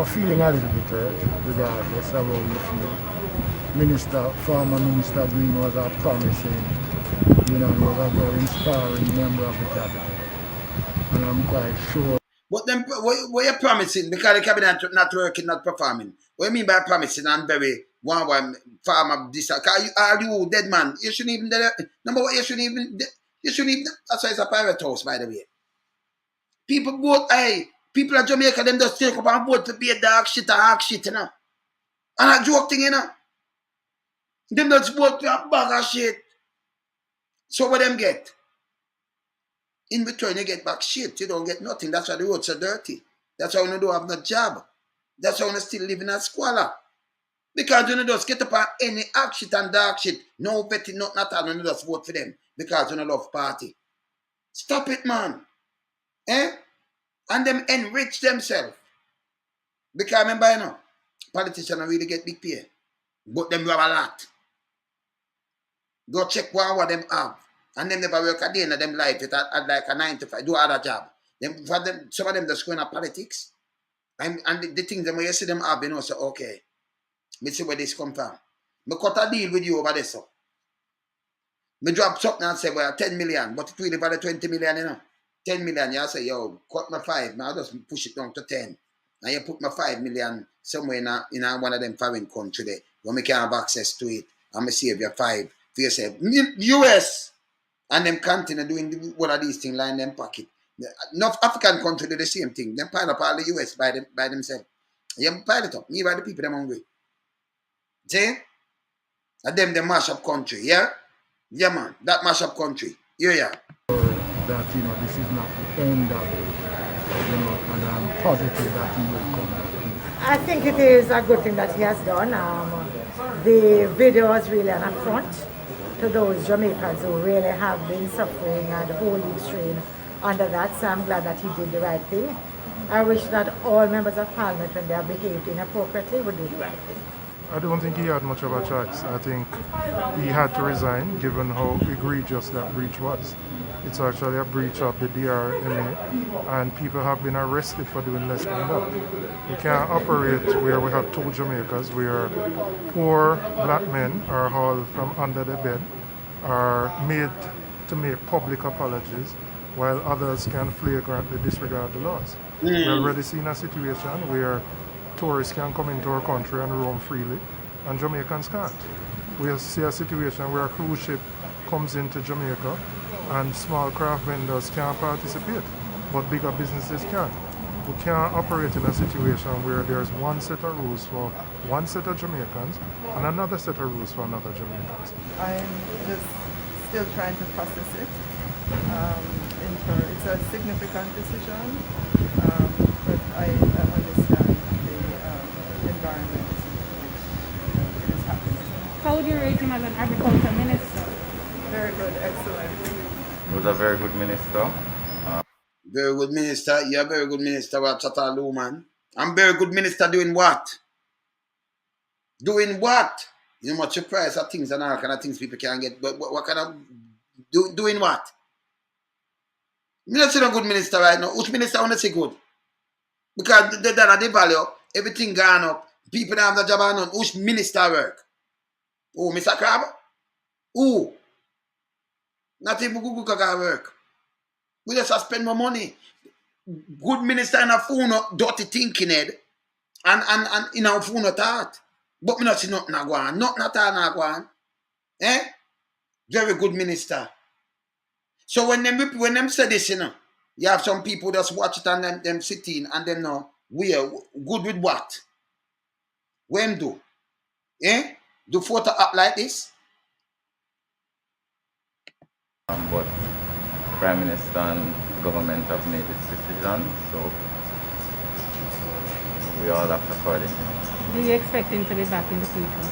feeling a little bit hurt, regardless of how you feel. Former Minister Green was a promising, was a very inspiring member of the cabinet. And I'm quite sure. But then, what you promising? Because the cabinet not working, not performing. What you mean by promising and very one farmer this? Are you dead man? You shouldn't even. Number one, you shouldn't even. That's why it's a private house, by the way. People vote. People at Jamaica, them just take up and vote to be a dog shit or hawk shit, you know. And a joke thing, you know. Them just vote to a bag of shit. So what them get? In return, you get back shit. You don't get nothing. That's why the roads are dirty. That's why you don't have no job. That's why you still live in a squalor. Because you don't just get up on any hawk shit and dark shit. No betting, nothing at all. You just vote for them. Because you don't love party. Stop it, man. And them enrich themselves. Because remember, politicians don't really get big pay. But them have a lot. Go check what them have. And them never work a day in them life. It at like a 9 to 5. Do other job. Some of them just go into politics. And the things that when you see them have, say, okay. Me see where this come from. Me cut a deal with you over there, so. Me drop something and say, well, 10 million. But it really value 20 million, 10 million, you say, yo, cut my 5. Now I just push it down to 10. And you put my 5 million somewhere in one of them foreign country there, where me can have access to it. And me save your 5 for yourself. US! And them continue doing one of these things line them pocket. Enough African country do the same thing. Them pile up all the US by themselves. You pile it up. Me by the people them hungry. See? And them the mash up country, yeah? Yeah, man. That mash up country. Yeah. That, this is not the end of it, and I'm positive that he will come back. I think it is a good thing that he has done. The video was really an affront to those Jamaicans who really have been suffering and holding strain under that. So I'm glad that he did the right thing. I wish that all members of parliament, when they have behaved inappropriately, would do the right thing. I don't think he had much of a choice. I think he had to resign given how egregious that breach was. It's actually a breach of the DRMA, and people have been arrested for doing less than that. We can't operate where we have two Jamaicas, where poor black men are hauled from under the bed, are made to make public apologies, while others can flagrantly disregard the laws. We've already seen a situation where tourists can come into our country and roam freely, and Jamaicans can't. We see a situation where a cruise ship comes into Jamaica and small craft vendors can't participate, but bigger businesses can. We can't operate in a situation where there's one set of rules for one set of Jamaicans and another set of rules for another Jamaicans. I'm just still trying to process it. It's a significant decision, but I understand the environment which it is happening. How would you rate him as an agriculture minister? Very good, excellent. He was a very good minister. Very good minister. You're a very good minister, what Chatterloo, man. I'm very good minister doing what? Doing what? You know much surprise of things and all kind of things people can get. But what kind of doing what? I'm not saying a good minister right now. Which minister want to say good? Because the value, everything gone up. People don't have the job or none. Which minister work? Oh, Mr. Crab? Who? Not even Google can work. We just have to spend more money. Good minister in a phone, dirty thinking head, and in a phone thought. But me not see nothing go on. Nothing at all go on. Eh? Very good minister. So when them say this, you have some people just watch it and them sitting and them know we are good with what? When do? Eh? Do photo up like this? But Prime Minister and government have made its decision, so we all have to follow it. Do you expect him to be back in the future?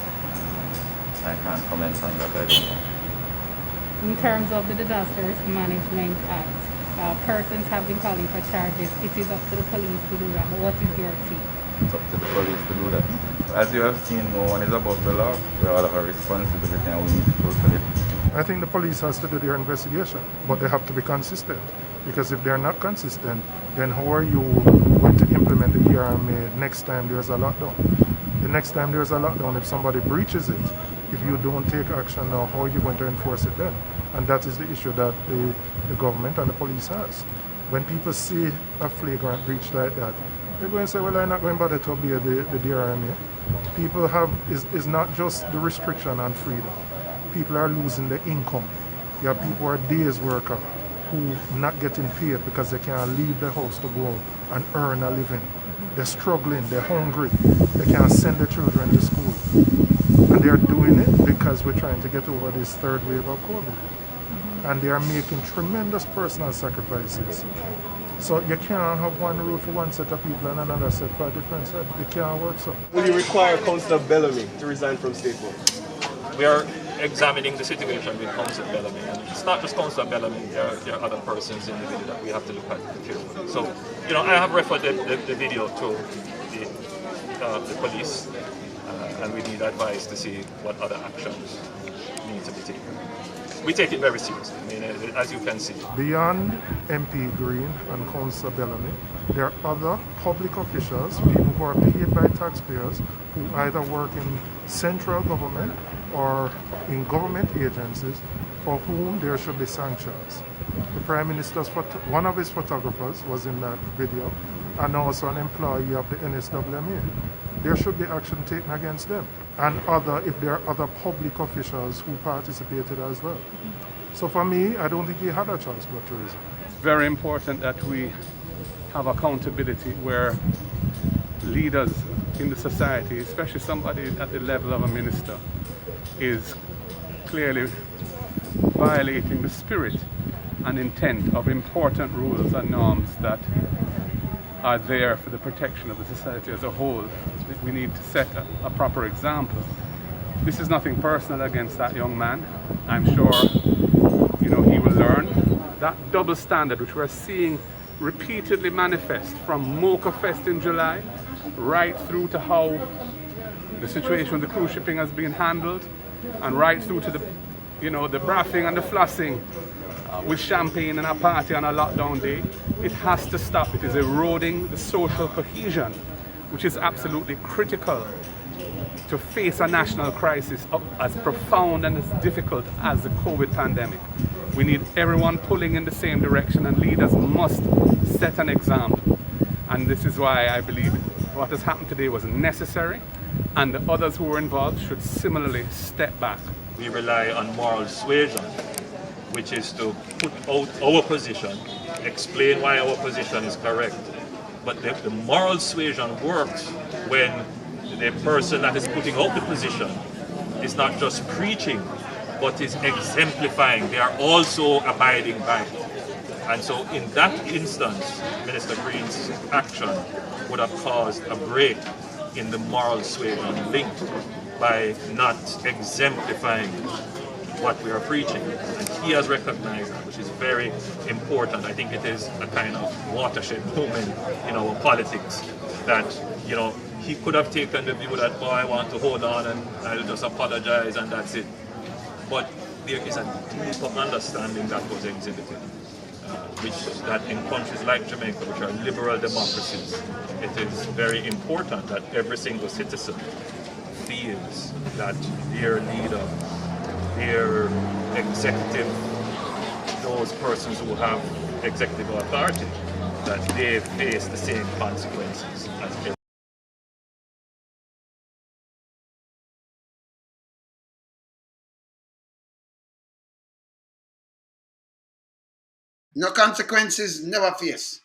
I can't comment on that, I don't know. In terms of the Disaster Risk Management Act, persons have been calling for charges. It is up to the police to do that, but what is your take? It's up to the police to do that. As you have seen, no one is above the law. We all have a responsibility and we need to fulfill it. I think the police has to do their investigation, but they have to be consistent. Because if they're not consistent, then how are you going to implement the DRMA next time there's a lockdown? The next time there's a lockdown, if somebody breaches it, if you don't take action now, how are you going to enforce it then? And that is the issue that the government and the police has. When people see a flagrant breach like that, they're going to say, well, I'm not going to bother to obey the DRMA. People is not just the restriction on freedom. People are losing their income. You have people who are days worker who not getting paid because they can't leave the house to go and earn a living. They're struggling, they're hungry, they can't send their children to school. And they're doing it because we're trying to get over this third wave of COVID. And they are making tremendous personal sacrifices. So you can't have one rule for one set of people and another set for a different set. It can't work so. Will you require Councillor Bellamy to resign from State Board? We are examining the situation with Councillor Bellamy, and it's not just Councillor Bellamy, there are other persons in the video that we have to look at carefully. So, I have referred the video to the police, and we need advice to see what other actions need to be taken. We take it very seriously, as you can see. Beyond MP Green and Councillor Bellamy, there are other public officials, people who are paid by taxpayers, who either work in central government or in government agencies, for whom there should be sanctions. The Prime Minister's one of his photographers was in that video, and also an employee of the NSWMA. There should be action taken against them, and if there are other public officials who participated as well. So for me, I don't think he had a choice but to resign. It's very important that we have accountability where leaders in the society, especially somebody at the level of a minister, is clearly violating the spirit and intent of important rules and norms that are there for the protection of the society as a whole. We need to set a proper example This is nothing personal against that young man. I'm sure, he will learn. That double standard, which we're seeing repeatedly manifest from Mocha Fest in July, right through to how the situation with the cruise shipping has been handled, and right through to the braffing and the flossing with champagne and a party on a lockdown day. It has to stop. It is eroding the social cohesion, which is absolutely critical to face a national crisis as profound and as difficult as the COVID pandemic. We need everyone pulling in the same direction, and leaders must set an example. And this is why I believe what has happened today was necessary, and the others who were involved should similarly step back. We rely on moral suasion, which is to put out our position, explain why our position is correct. But the moral suasion works when the person that is putting out the position is not just preaching, but is exemplifying. They are also abiding by it. And so in that instance, Minister Green's action would have caused a break in the moral suasion linked by not exemplifying what we are preaching. And he has recognized that, which is very important. I think it is a kind of watershed moment in our politics that, he could have taken the view that, I want to hold on and I'll just apologize and that's it. But there is a deeper understanding that was exhibited, that in countries like Jamaica, which are liberal democracies, it is very important that every single citizen feels that their leader, their executive, those persons who have executive authority, that they face the same consequences as everyone. No consequences, never face.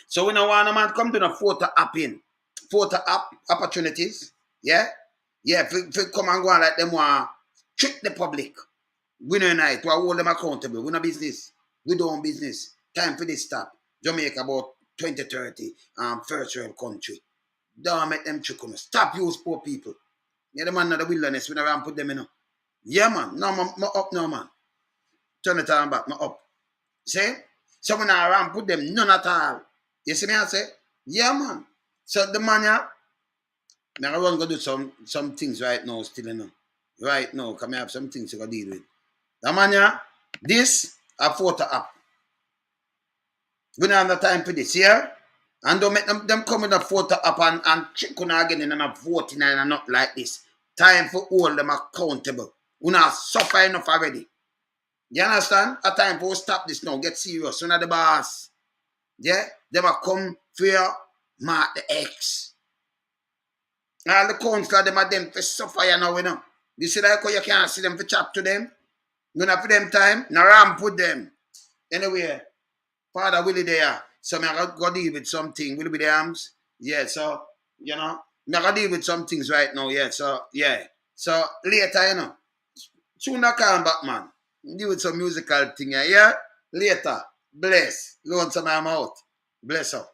So we don't want a man come to the photo opportunities. Yeah? Yeah, if come and go on like them want trick the public. We know night to hold them accountable. We no business. We don't business. Time for this stop. Jamaica about 2030 first world country. Don't make them trick on us. Stop use poor people. Yeah, the man in the wilderness, we never put them in. Yeah, man. No, I'm up now, man. Turn it on back, I'm up. See? So when I around put them none at all. You see me I say? Yeah, man. So the man yeah, now I want to do some things right now still, Right now, because I have some things to go deal with. The man yeah, this a photo app. We don't have the time for this, yeah? And don't make them come with a photo app and check on again and not voting and not like this. Time for hold them accountable. We not suffer enough already. You understand? A time for stop this now. Get serious. One of the boss. Yeah? They will come for you, mark the X. All the councillor, them are them for suffer you know. You see like how you can't see them for chat to them? You know for them time? Now ram put them. Anyway, Father Willie there. So I go deal with something. Will be the arms? Yeah, so, I go deal with some things right now. Yeah, so, yeah. So later, soon I come back, man. Deal with some musical thing, yeah? Later. Bless. Loan some I'm out. Bless up.